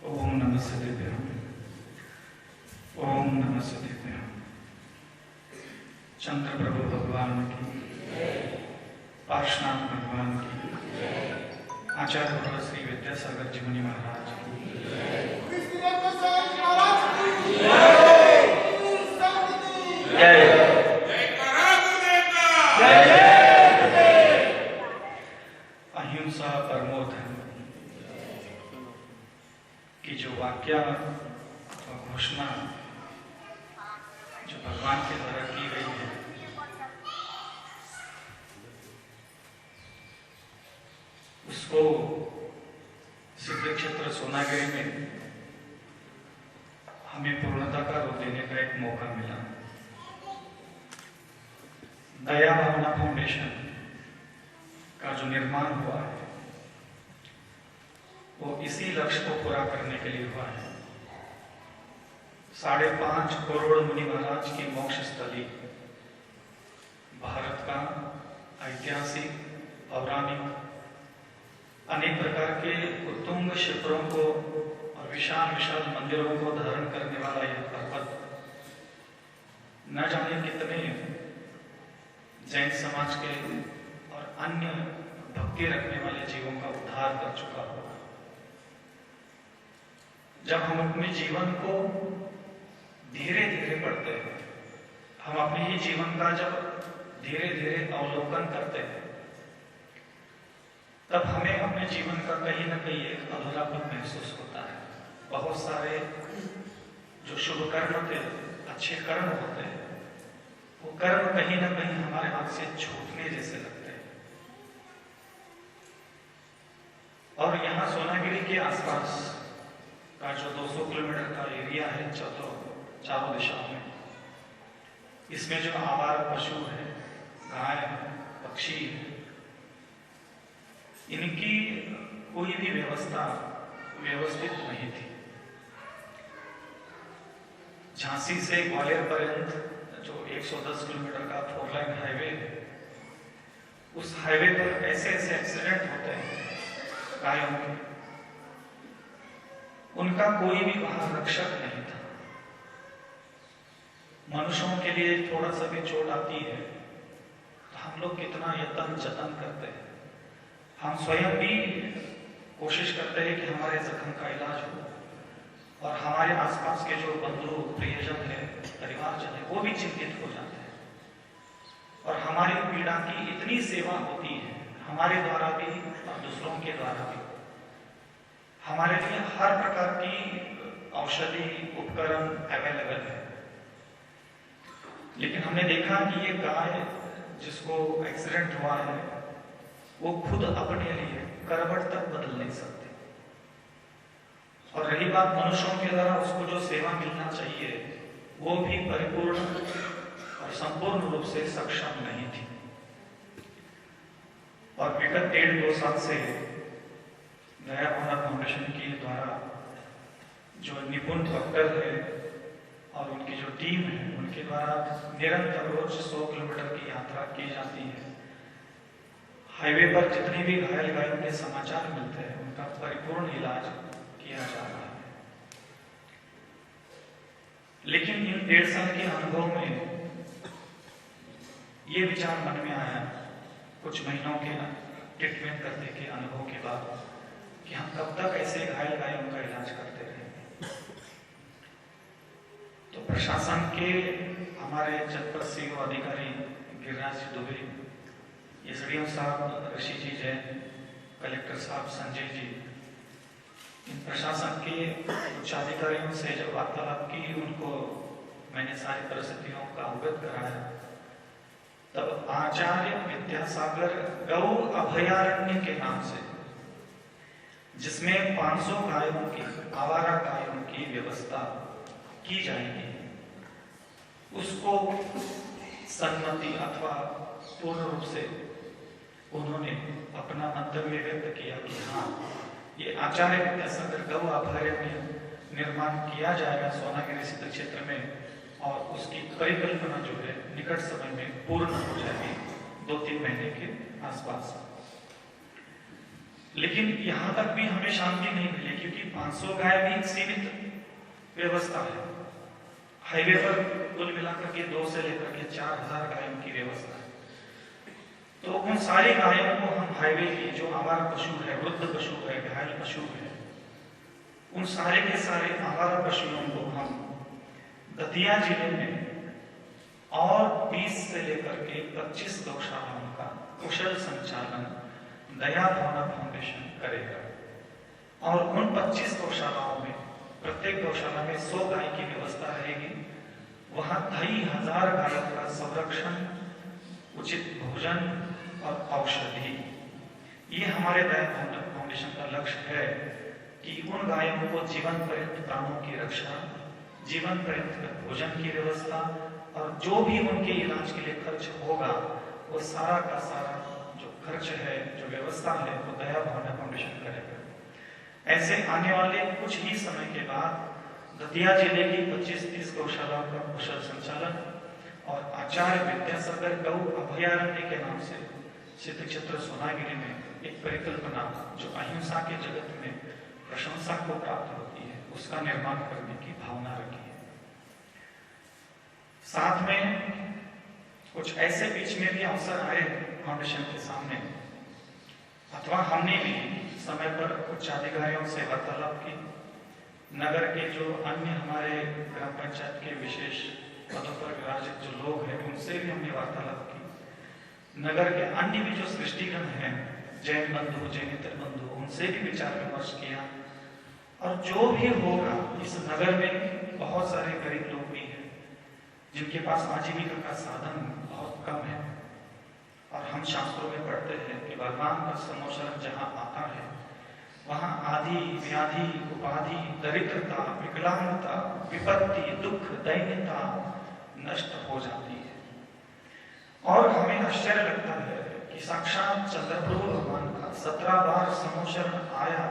ओम नमः शिवाय। ओम नमः शिवाय। चंद्र प्रभु भगवान की, पार्श्वनाथ भगवान की, आचार्य प्रभु श्री विद्यासागर जी मुनि महाराज की, अहिंसा परमो धर्म की जो वाक्य और घोषणा जो भगवान के द्वारा की गई है, उसको सिद्ध क्षेत्र सोनागिरी में हमें पूर्णता का रूप देने का एक मौका मिला। दया भावना फाउंडेशन का जो निर्माण हुआ है वो इसी लक्ष्य को पूरा करने के लिए हुआ है। 5.5 करोड़ मुनि महाराज की मोक्ष स्थली भारत का ऐतिहासिक, पौराणिक, अनेक प्रकार के उत्तुंग शिखरों को और विशाल विशाल मंदिरों को धारण करने वाला यह पर्वत न जाने कितने जैन समाज के और अन्य भक्ति रखने वाले जीवों का उद्धार कर चुका होगा। जब हम अपने जीवन को धीरे धीरे पढ़ते हैं, हम अपने ही जीवन का जब धीरे धीरे अवलोकन करते हैं, तब हमें अपने जीवन का कहीं ना कहीं एक अधूरापन महसूस होता है। बहुत सारे जो शुभ कर्म थे, अच्छे कर्म होते हैं, वो कर्म कहीं ना कहीं हमारे हाथ से छूटने जैसे लगते हैं। और यहाँ सोनागिरी के आसपास का जो 200 किलोमीटर का एरिया है चारों दिशाओं में, इसमें जो आवारा पशु है, गाय है, पक्षी है, इनकी कोई भी व्यवस्था व्यवस्थित नहीं थी। झांसी से ग्वालियर पर्यंत जो 110 किलोमीटर का 4 लाइन हाईवे है, उस हाईवे पर ऐसे ऐसे एक्सीडेंट होते हैं गायों के, उनका कोई भी वहां रक्षक नहीं था। मनुष्यों के लिए थोड़ा सा भी चोट आती है तो हम लोग कितना यत्न जतन करते हैं, हम स्वयं भी कोशिश करते हैं कि हमारे जख्म का इलाज हो, और हमारे आसपास के जो बंधु प्रियजन है, परिवारजन है, वो भी चिंतित हो जाते हैं। और हमारी पीड़ा की इतनी सेवा होती है हमारे द्वारा भी और दूसरों के द्वारा भी। हमारे लिए हर प्रकार की औषधि उपकरण अवेलेबल है, लेकिन हमने देखा कि ये गाय जिसको एक्सीडेंट हुआ है, वो खुद अपने लिए करवट तक बदल नहीं सकती। और रही बात मनुष्यों के द्वारा उसको जो सेवा मिलना चाहिए, वो भी परिपूर्ण और संपूर्ण रूप से सक्षम नहीं थी। और विगत 1.5-2 साल से दया भावना फाउंडेशन के द्वारा जो निपुण डॉक्टर है और उनकी जो टीम है, उनके द्वारा निरंतर रोज 100 किलोमीटर की यात्रा की जाती है। हाईवे पर जितने भी घायल गायों के समाचार मिलते हैं, उनका परिपूर्ण इलाज किया जा रहा है। लेकिन इन 1.5 साल के अनुभव में ये विचार मन में आया, कुछ महीनों के ट्रीटमेंट करने के अनुभव के बाद, कि हम कब तक ऐसे घायल गायों का इलाज करते रहेंगे। तो प्रशासन के हमारे जनपद सीओ अधिकारी गिरिराज जी दुबे, एसडीएम साहब ऋषि जी जैन, कलेक्टर साहब संजय जी, इन प्रशासन के उच्च अधिकारियों से जब वार्तालाप की, उनको मैंने सारी परिस्थितियों का अवगत कराया, तब आचार्य विद्यासागर गौ अभयारण्य के नाम से, जिसमें 500 गायों की, आवारा गायों की व्यवस्था की जाएगी, उसको सम्मति अथवा पूर्ण रूप से उन्होंने अपना मंतव्य व्यक्त किया कि हाँ, ये आचार्य विद्यासागर गौ अभयारण्य निर्माण किया जाएगा सोनागिरी सिद्ध क्षेत्र में, और उसकी परिकल्पना जो है निकट समय में पूर्ण हो जाएगी, 2-3 महीने के आसपास। लेकिन यहाँ तक भी हमें शांति नहीं मिली, क्योंकि 500 गाय भी एक सीमित व्यवस्था है। हाईवे पर कुल मिलाकर के 2 से लेकर के 4000 गायों की व्यवस्था है। तो उन सारी गायों को हम हाईवे की जो आवारा पशु है, वृद्ध पशु है, घायल पशु है, उन सारे के सारे आवारा पशुओं को हम दतिया जिले में और 20 से लेकर के 25 गौशालाओं का कुशल संचालन दया भावना फाउंडेशन करेगा। और उन 25 गौशालाओं में प्रत्येक गौशाला में 100 गाय की व्यवस्था रहेगी। वहां 2500 गायों का संरक्षण, उचित भोजन और औषधि, ये हमारे दया भावना फाउंडेशन का लक्ष्य है कि उन गायों को जीवन पर्यंत प्राणों की रक्षा, जीवन पर्यंत भोजन की व्यवस्था और जो भी उनके इलाज के लिए खर्च होगा वो सारा का सारा जो खर्च है, जो व्यवस्था है, वो दया भावना फाउंडेशन करेगा। ऐसे आने वाले कुछ ही समय के बाद दतिया जिले की 25-30 गौशालाओं का कुशल संचालन और आचार्य विद्यासागर गौ अभयारण्य के नाम से सिद्ध क्षेत्र सोनागिरी में एक परिकल्पना जो अहिंसा के जगत में प्रशंसा को प्राप्त होती है, उसका निर्माण करने की भावना रखी है। साथ में कुछ ऐसे बीच में भी अवसर आए फाउंडेशन के सामने, अथवा हमने भी समय पर उच्च अधिकारियों से वार्तालाप की। नगर के जो अन्य हमारे ग्राम पंचायत के विशेष पदों पर विराजित जो लोग हैं, उनसे भी हमने वार्तालाप की। नगर के अन्य भी जो सृष्टिगण हैं, जैन बंधु, जैनेतर बंधु, उनसे भी विचार विमर्श किया। और जो भी होगा, इस नगर में बहुत सारे गरीब लोग भी हैं जिनके पास आजीविका का साधन बहुत कम है। और हम शास्त्रों में पढ़ते हैं कि भगवान का समोशरण जहाँ आता है वहाँ आदि, व्याधि, उपाधि, दरिद्रता, विकलांगता, विपत्ति, दुख, दैन्यता नष्ट हो जाती है। और हमें आश्चर्य लगता है कि साक्षात चंद्रप्रभु भगवान का 17 बार समोशरण आया,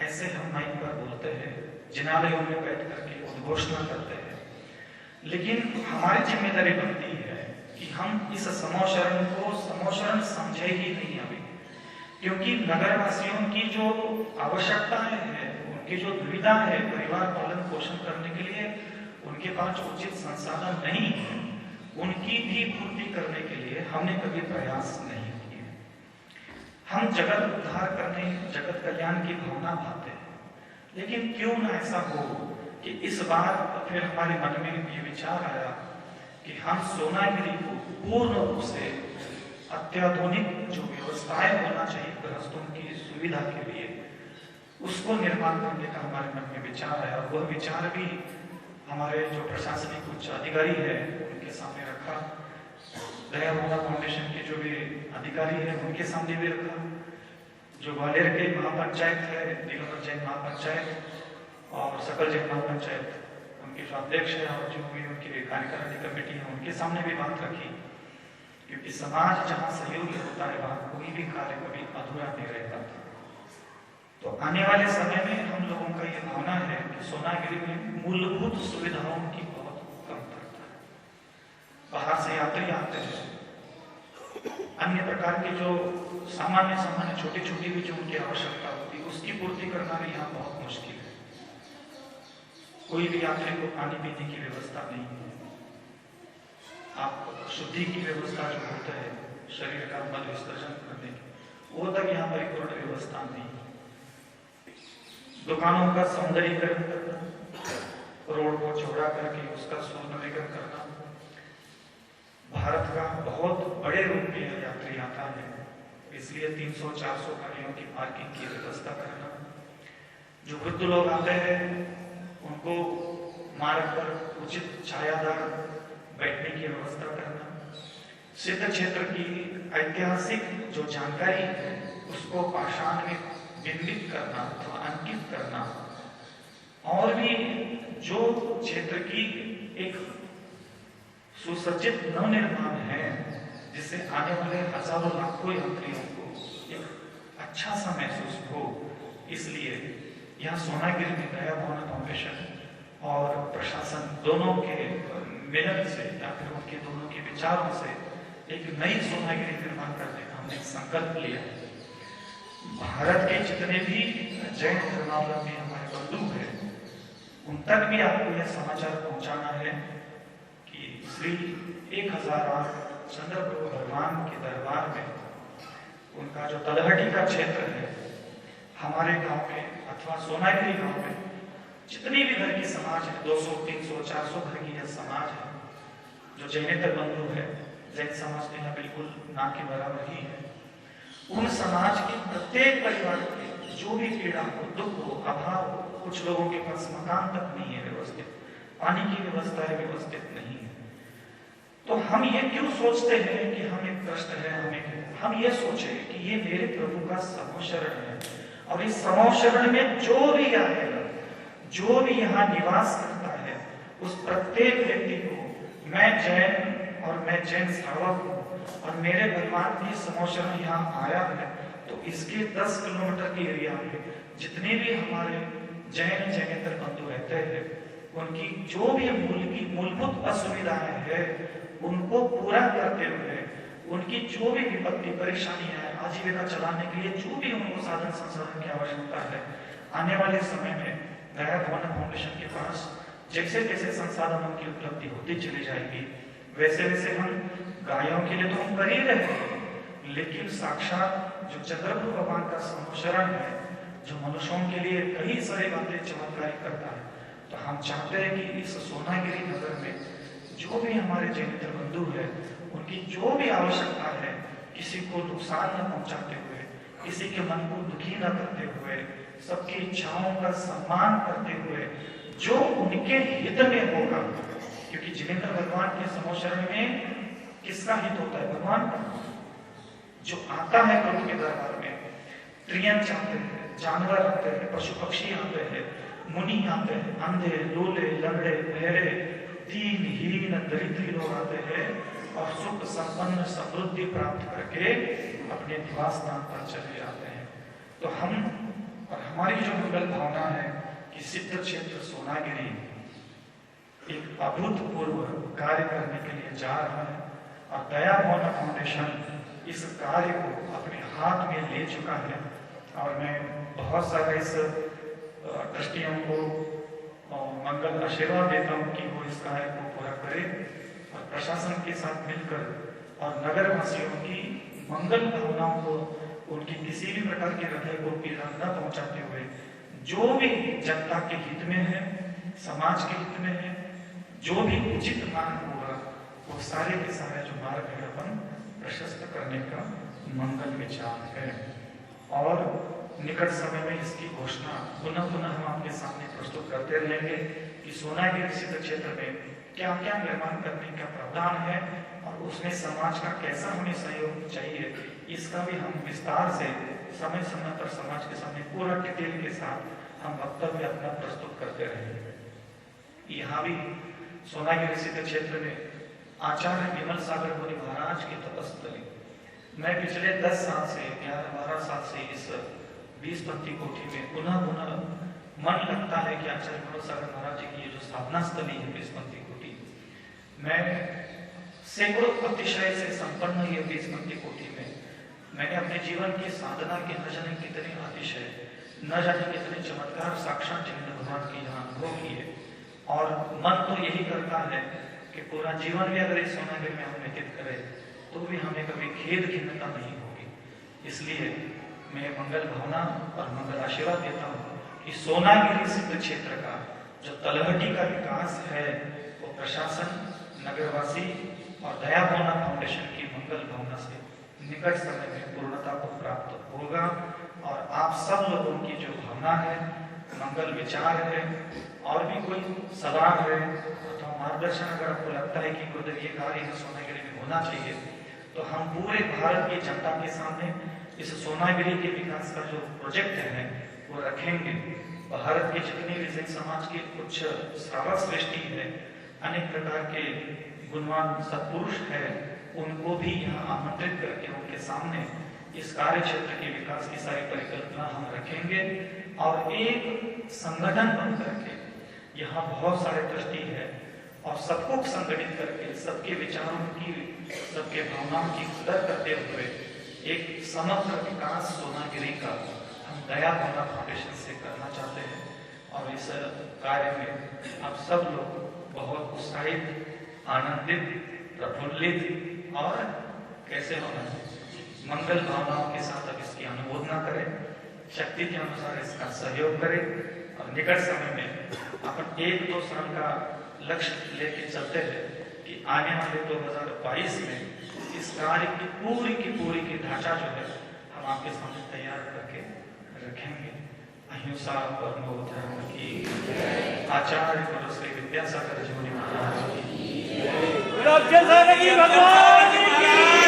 ऐसे हम माइक पर बोलते हैं, जिनालयों में बैठ करके उद्घोषणा करते हैं। लेकिन हमारी जिम्मेदारी बनती है कि हम इस समोशरण को समोशरण समझे ही नहीं अभी, क्योंकि नगरवासियों की जो आवश्यकताएं हैं, उनकी जो दुविधा है परिवार पालन पोषण करने के लिए, उनके पास उचित संसाधन नहीं है, उनकी भी पूर्ति करने के लिए हमने कभी प्रयास नहीं किए। हम जगत उद्धार करने, जगत कल्याण की भावना भाते हैं, लेकिन क्यों ना ऐसा हो कि इस बार फिर हमारे मन में ये विचार आया कि हम सोनागिरी को पूर्ण रूप से अत्याधुनिक जो व्यवस्थाएं होना चाहिए गृहस्थों की सुविधा के लिए, उसको निर्माण करने का हमारे मन में विचार आया। और वह विचार भी हमारे जो प्रशासनिक उच्च अधिकारी है उनके सामने रखा, दया भावना फाउंडेशन के जो भी अधिकारी है उनके सामने भी रखा, जो ग्वालियर के महापंचायत है, दिगंबर जैन महापंचायत और सकल जैन महापंचायत, उनके जो अध्यक्ष है और जो भी उनकी कार्यकारिणी कमेटी है, उनके सामने भी बात रखी। क्योंकि समाज जहाँ सहयोगी होता है वहाँ कोई भी कार्य कभी अधूरा नहीं रहता। तो आने वाले समय में हम लोगों का ये भावना है कि सोनागिरी में मूलभूत सुविधाओं की बहुत कमतरता है। बाहर से यात्री आते हैं, अन्य प्रकार की जो सामान्य छोटी छोटी भी जो उनकी आवश्यकता होती है उसकी पूर्ति करना भी यहाँ बहुत मुश्किल है। कोई भी यात्री को पानी पीने की व्यवस्था नहीं है। आप शुद्धि की व्यवस्था जो होता है शरीर का मल विसर्जन करने की, वो तक यहाँ परिपूर्ण व्यवस्था नहीं। दुकानों का सौंदर्यीकरण करना, रोड को चौड़ा करके उसका सुंदरीकरण करना, भारत का बहुत बड़े रूप में यात्री आता है, इसलिए 300-400 गाड़ियों की पार्किंग की व्यवस्था करना, जो वृद्ध लोग आते हैं उनको मार्ग पर उचित छायादार बैठने की व्यवस्था करना, सिद्ध क्षेत्र की ऐतिहासिक जो जानकारी है उसको पाषाण में बिंबित करना अथवा अंकित करना, और भी जो क्षेत्र की एक सुसज्जित नवनिर्माण है जिससे आने वाले हजारों लाखों यात्रियों को एक अच्छा सा महसूस हो, इसलिए यहाँ सोनागिरी में दया भावना फाउंडेशन और प्रशासन दोनों के मिलन से या फिर उनके दोनों के विचारों से एक नई सोनागिरी निर्माण करने का हमने संकल्प लिया। भारत के जितने भी जैन धर्मावलंबी हमारे बंधु हैं, उन तक भी आपको यह समाचार पहुंचाना है कि श्री 1008 चंद्रप्रभु भगवान के दरबार में उनका जो तलहटी का क्षेत्र है, हमारे गांव में अथवा सोनागिरी गांव में जितनी भी घर की समाज है, 200, 300, 400 घर की यह समाज है, जो जैनेतर बंधु है, जैन समाज तो यहाँ बिल्कुल ना के बराबर ही है। उन समाज के प्रत्येक परिवार के जो भी पीड़ा हो, दुख हो, अभाव हो, कुछ लोगों के पास मकान तक नहीं है व्यवस्थित, पानी की व्यवस्था है व्यवस्थित नहीं है, तो हम ये क्यों सोचते हैं कि हम एक कष्ट है, हम ये सोचे कि ये मेरे प्रभु का समोशरण है, और इस समोशरण में जो भी आएगा, जो भी यहाँ निवास करता है, उस प्रत्येक व्यक्ति को मैं जैन और मैं जैन श्रावक हूँ और मेरे भगवान की समोशरण यहाँ आया है, तो इसके 10 किलोमीटर के एरिया में जितने भी हमारे जैन जैनेतर बंधु रहते हैं, उनकी जो भी मूलभूत असुविधाएं हैं उनको पूरा करते हुए, उनकी जो भी विपत्ति परेशानी है, आजीविका चलाने के लिए जो भी उनको साधन संसाधन की आवश्यकता है, आने वाले समय में दया भवन फाउंडेशन के पास जैसे जैसे संसाधनों की उपलब्धि होती चली जाएगी, वैसे वैसे हम गायों के लिए तो हम कर ही रहे हैं, लेकिन साक्षात जो चंद्रप्रभु भगवान का समोशरण है, जो मनुष्यों के लिए कई सारी बातें चमत्कारी करता है, तो हम चाहते हैं कि इस सोनागिरी नगर में जो भी हमारे जैनेतर बंधु है, उनकी जो भी आवश्यकता है, किसी को नुकसान न पहुंचाते हुए, किसी के मन को दुखी न करते हुए, सबकी इच्छाओं का सम्मान करते हुए, जो उनके हित में होगा, क्योंकि जैनेतर भगवान के समोशरण में किसका हित होता है? भगवान का। जो आता है प्रभु के दरबार में, त्रियंच आते हैं, जानवर आते हैं, पशु पक्षी आते हैं, मुनि आते हैं, अंधे, लूले, लंगड़े, बहरे, दीनहीन, दरिद्री लोग आते हैं और सुख संपन्न समृद्धि प्राप्त करके अपने निवास स्थान पर चले जाते हैं। तो हम और हमारी जो मंगल भावना है कि सिद्ध क्षेत्र सोनागिरी एक अभूतपूर्व कार्य करने के लिए जा रहा है, और दया भवन फाउंडेशन इस कार्य को अपने हाथ में ले चुका है, और मैं बहुत सारे इस ट्रस्टियों को मंगल आशीर्वाद देता हूँ कि वो इस कार्य को पूरा करे, और प्रशासन के साथ मिलकर और नगर वासियों की मंगल भावनाओं को, उनकी किसी भी प्रकार के हृदय को पीड़ा न पहुंचाते हुए, जो भी जनता के हित में है, समाज के हित में है, जो भी उचित मार्ग होगा, वो सारे के सारे जो मार्ग है अपन प्रशस्त करने का मंगल विचार है। और निकट समय में इसकी घोषणा पुनः पुनः हम आपके सामने प्रस्तुत करते रहेंगे कि सोनागिरी सिद्ध क्षेत्र में क्या क्या निर्माण करने का प्रावधान है, और उसमें समाज का कैसा हमें सहयोग चाहिए, इसका भी हम विस्तार से समय समय पर समाज के सामने पूरा डिटेल के साथ हम वक्तव्य अपना प्रस्तुत करते रहेंगे। यहाँ भी सोनागिरी सिद्ध क्षेत्र में आचार्य विमल सागर मुनि महाराज की तपस्थली, मैं पिछले 10 साल से 11-12 साल से इस 20-पंथी कोठी में पुनः पुनः मन लगता है कि आचार्य विमल सागर महाराज जी की ये जो साधना स्थली है 20-पंथी कोठी, मैं सैकड़ों अतिशय से संपन्न ये 20-पंथी कोठी में मैंने अपने जीवन की साधना के न जाने कितने अतिशय, न जाने कितने चमत्कार साक्षात जैनेतर भगवान के यहाँ अनुभव किए, और मन तो यही करता है कि पूरा जीवन भी अगर इस सोनागिरी में हम व्यतीत करें तो भी हमें कभी खेद खिन्नता नहीं होगी। इसलिए मैं मंगल भावना और मंगल आशीर्वाद देता हूँ कि सोनागिरी सिद्ध क्षेत्र का जो तलहटी का विकास है, वो प्रशासन, नगरवासी और दया भावना फाउंडेशन की मंगल भावना से निकट समय में पूर्णता को प्राप्त होगा। और आप सब लोगों की जो भावना है, मंगल विचार है, और भी कोई सवाल है तो मार्गदर्शन अगर आपको लगता है कि गुरुदेव ये कार्य सोनागिरी में होना चाहिए, तो हम पूरे भारत की जनता के सामने इस सोनागिरी के विकास का जो प्रोजेक्ट है वो रखेंगे। भारत के जितने भी जैन समाज के कुछ श्रावक श्रेष्ठी है, अनेक प्रकार के गुणवान सत्पुरुष है, उनको भी यहाँ आमंत्रित करके उनके सामने इस कार्य क्षेत्र के विकास की सारी परिकल्पना हम रखेंगे, और एक संगठन बन करके यहाँ बहुत सारे ट्रस्टी है, और सबको संगठित करके सबके विचारों की, सबके भावनाओं की कदर करते हुए एक समग्र विकास सोनागिरी का हम दया भावना फाउंडेशन से करना चाहते हैं और इस कार्य में आप सब लोग बहुत उत्साहित, आनंदित, प्रफुल्लित और कैसे होना मंगल भावनाओं के साथ अब इसकी अनुमोदना करें, शक्ति के अनुसार इसका सहयोग करें और निकट समय में अपन एक दो साल का लक्ष्य लेके चलते हैं कि आने वाले 2022 में इस कार्य की पूरी की ढांचा जो है हम आपके सामने तैयार करके रखेंगे। अहिंसा परमो धर्म की आचार्य गुरु श्री विद्यासागर जी महाराज की।